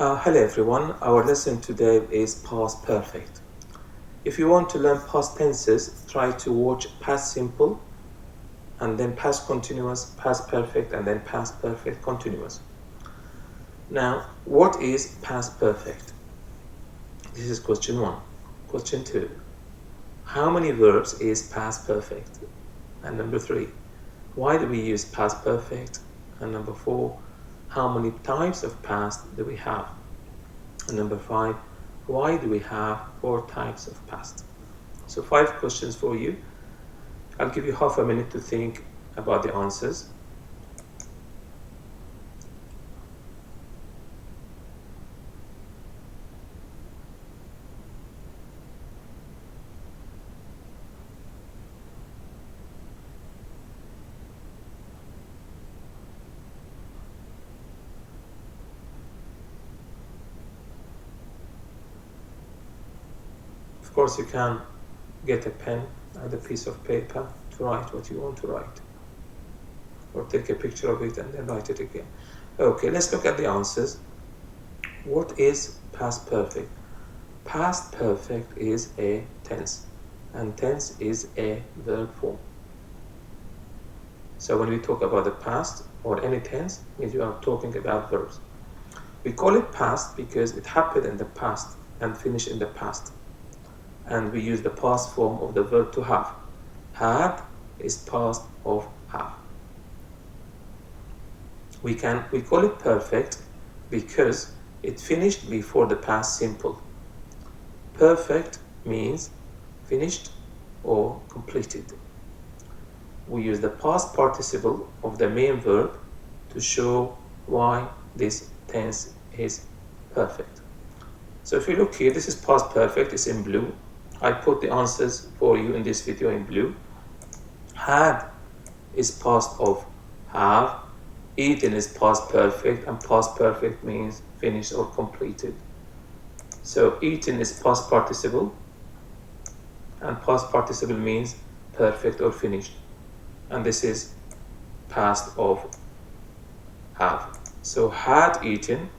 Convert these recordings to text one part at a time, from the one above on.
Hello everyone, our lesson today is past perfect. If you want to learn past tenses, try to watch past simple and then past continuous, past perfect and then past perfect continuous. Now, what is past perfect? This is question 1. Question 2. How many verbs is past perfect? And number 3. Why do we use past perfect? And number 4. How many types of past do we have? And number 5, why do we have 4 types of past? So 5 questions for you. I'll give you half a minute to think about the answers. Of course, you can get a pen and a piece of paper to write what you want to write, or take a picture of it and then write it again. Okay, let's look at the answers. What is past perfect? Past perfect is a tense, and tense is a verb form. So when we talk about the past or any tense, it means we are talking about verbs. We call it past because it happened in the past and finished in the past. And we use the past form of the verb to have. Had is past of have. We call it perfect because it finished before the past simple. Perfect means finished or completed. We use the past participle of the main verb to show why this tense is perfect. So if you look here, this is past perfect, it's in blue. I put the answers for you in this video in blue. Had is past of have. Eaten is past perfect, and past perfect means finished or completed. So eaten is past participle, and past participle means perfect or finished. And this is past of have. So had eaten,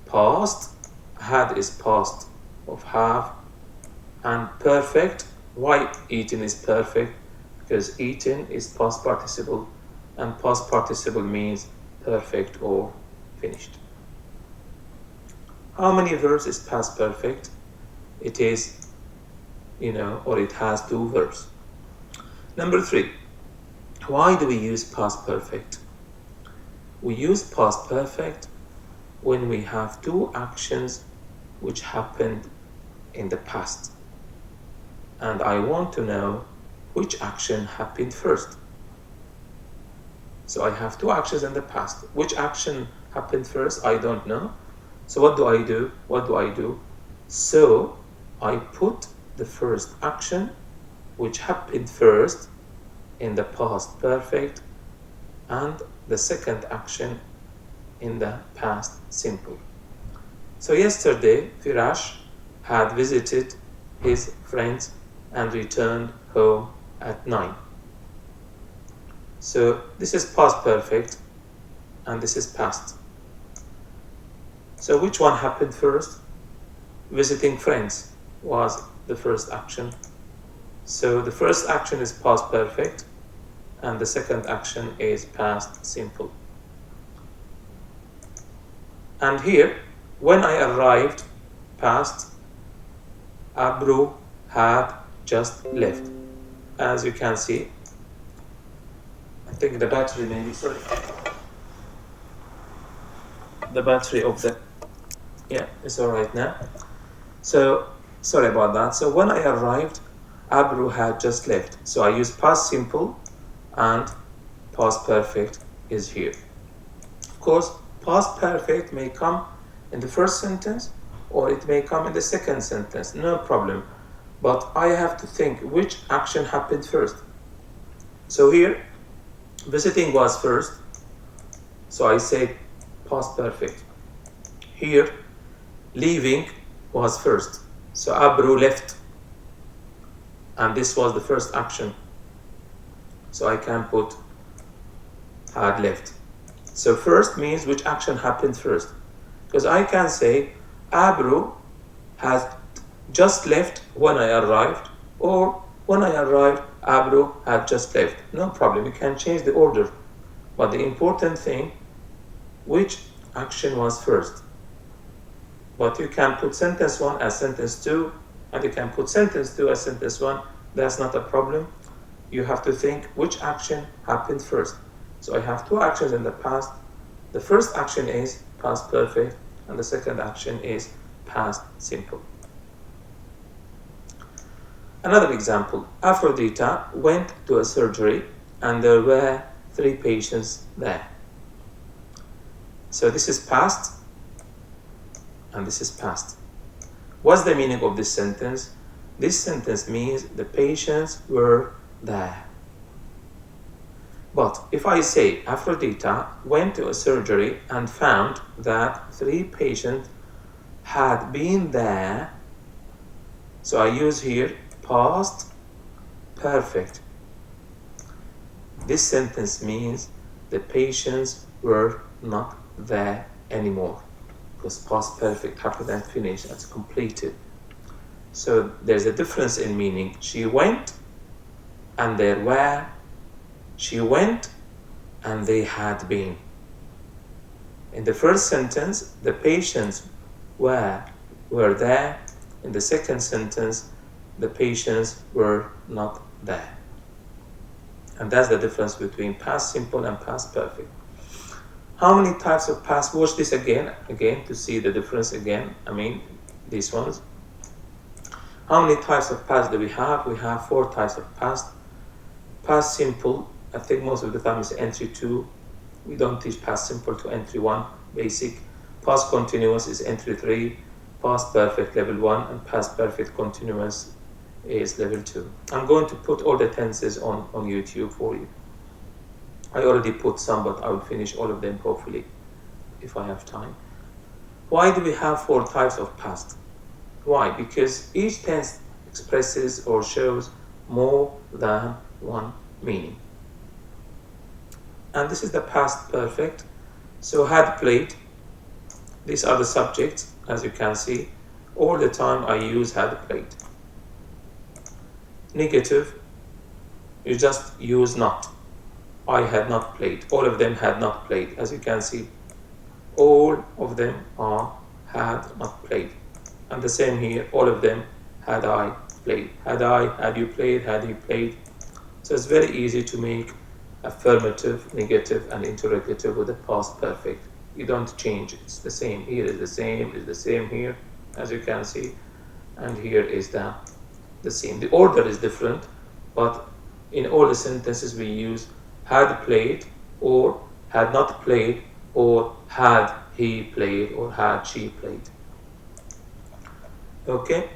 past, had is past of have, and perfect. Why eaten is perfect? Because eaten is past participle, and past participle means perfect or finished. How many verbs is past perfect? It is, or it has 2 verbs. Number 3, why do we use past perfect? We use past perfect when we have 2 actions which happened in the past. And I want to know which action happened first. So I have 2 actions in the past. Which action happened first? I don't know. So what do I do? So I put the first action which happened first in the past perfect and the second action in the past simple. So yesterday, Firash had visited his friends and returned home at 9. So this is past perfect and this is past. So which one happened first? Visiting friends was the first action. So the first action is past perfect and the second action is past simple. And here, when I arrived, past, Abru had just left. As you can see, I think the battery maybe, sorry. The battery of the, it's all right now. So, sorry about that. So when I arrived, Abru had just left. So I use past simple and past perfect is here. Of course, past perfect may come in the first sentence or it may come in the second sentence, no problem. But I have to think which action happened first. So here, visiting was first, so I say past perfect. Here, leaving was first, so Abru left, and this was the first action, so I can put had left. So first means which action happened first. Because I can say Abru has just left when I arrived, or when I arrived, Abru had just left. No problem, you can change the order. But the important thing, which action was first. But you can put sentence 1 as sentence 2, and you can put sentence 2 as sentence 1. That's not a problem. You have to think which action happened first. So I have two actions in the past. The first action is past perfect, and the second action is past simple. Another example, Aphrodite went to a surgery and there were 3 patients there. So this is past and this is past. What's the meaning of this sentence? This sentence means the patients were there. But if I say Aphrodite went to a surgery and found that 3 patients had been there, so I use here past perfect. This sentence means the patients were not there anymore, because past perfect happened and finished, that's completed. So there's a difference in meaning. She went and there were. She went and they had been. In the first sentence, the patients were there. In the second sentence, the patients were not there. And that's the difference between past simple and past perfect. How many types of past? Watch this again to see the difference again. I mean, these ones. How many types of past do we have? We have 4 types of past. Past simple, I think most of the time is entry 2. We don't teach past simple to entry 1, basic. Past continuous is entry 3. Past perfect level 1, and past perfect continuous is level 2. I'm going to put all the tenses on YouTube for you. I already put some, but I will finish all of them hopefully if I have time. Why do we have 4 types of past? Why? Because each tense expresses or shows more than one meaning. And this is the past perfect. So had played. These are the subjects, as you can see. All the time I use had played. Negative, you just use not. I had not played. All of them had not played. As you can see, all of them had not played. And the same here, all of them had I played. Had I, had you played, had he played. So it's very easy to make affirmative, negative, and interrogative with the past perfect. You don't change, it's the same. Here is the same, is the same here, as you can see. And here is the same. The order is different, but in all the sentences we use had played, or had not played, or had he played, or had she played. Okay?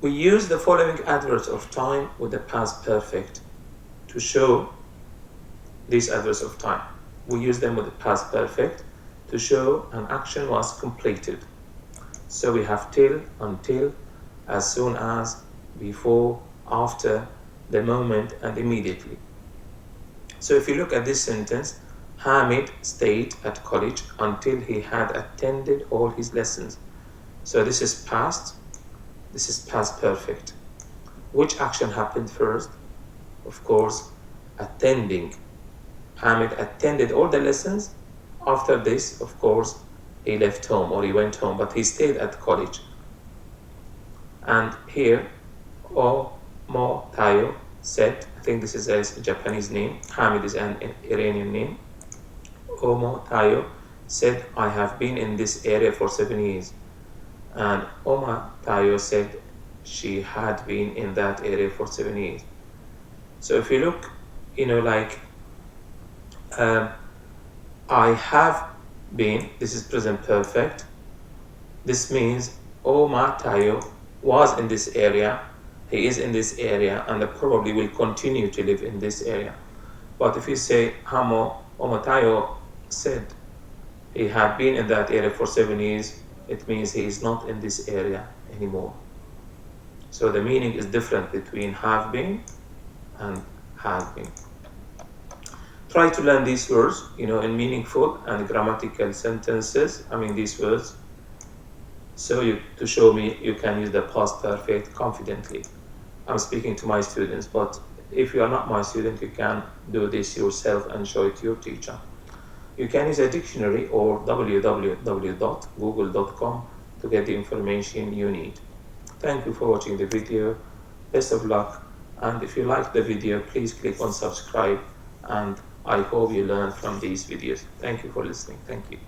We use the following adverbs of time with the past perfect to show these adverbs of time. We use them with the past perfect to show an action was completed. So we have till, until, as soon as, before, after, the moment, and immediately. So if you look at this sentence, Hamid stayed at college until he had attended all his lessons. So this is past, this is past perfect. Which action happened first? Of course, attending. Hamid attended all the lessons. After this, of course, he left home or he went home, but he stayed at college. And here, Omo Tayo said, I think this is a Japanese name, Hamid is an Iranian name. Omo Tayo said, I have been in this area for 7 years. And Oma Tayo said she had been in that area for 7 years. So if you look, like I have been, this is present perfect. This means Oma Tayo was in this area, he is in this area, and probably will continue to live in this area. But if you say Oma Tayo said he had been in that area for 7 years, it means he is not in this area anymore. So the meaning is different between have been and had been. Try to learn these words, in meaningful and grammatical sentences. These words, so to show me you can use the past perfect confidently. I'm speaking to my students, but if you are not my student, you can do this yourself and show it to your teacher. You can use a dictionary or www.google.com to get the information you need. Thank you for watching the video. Best of luck. And if you like the video, please click on subscribe. And I hope you learn from these videos. Thank you for listening. Thank you.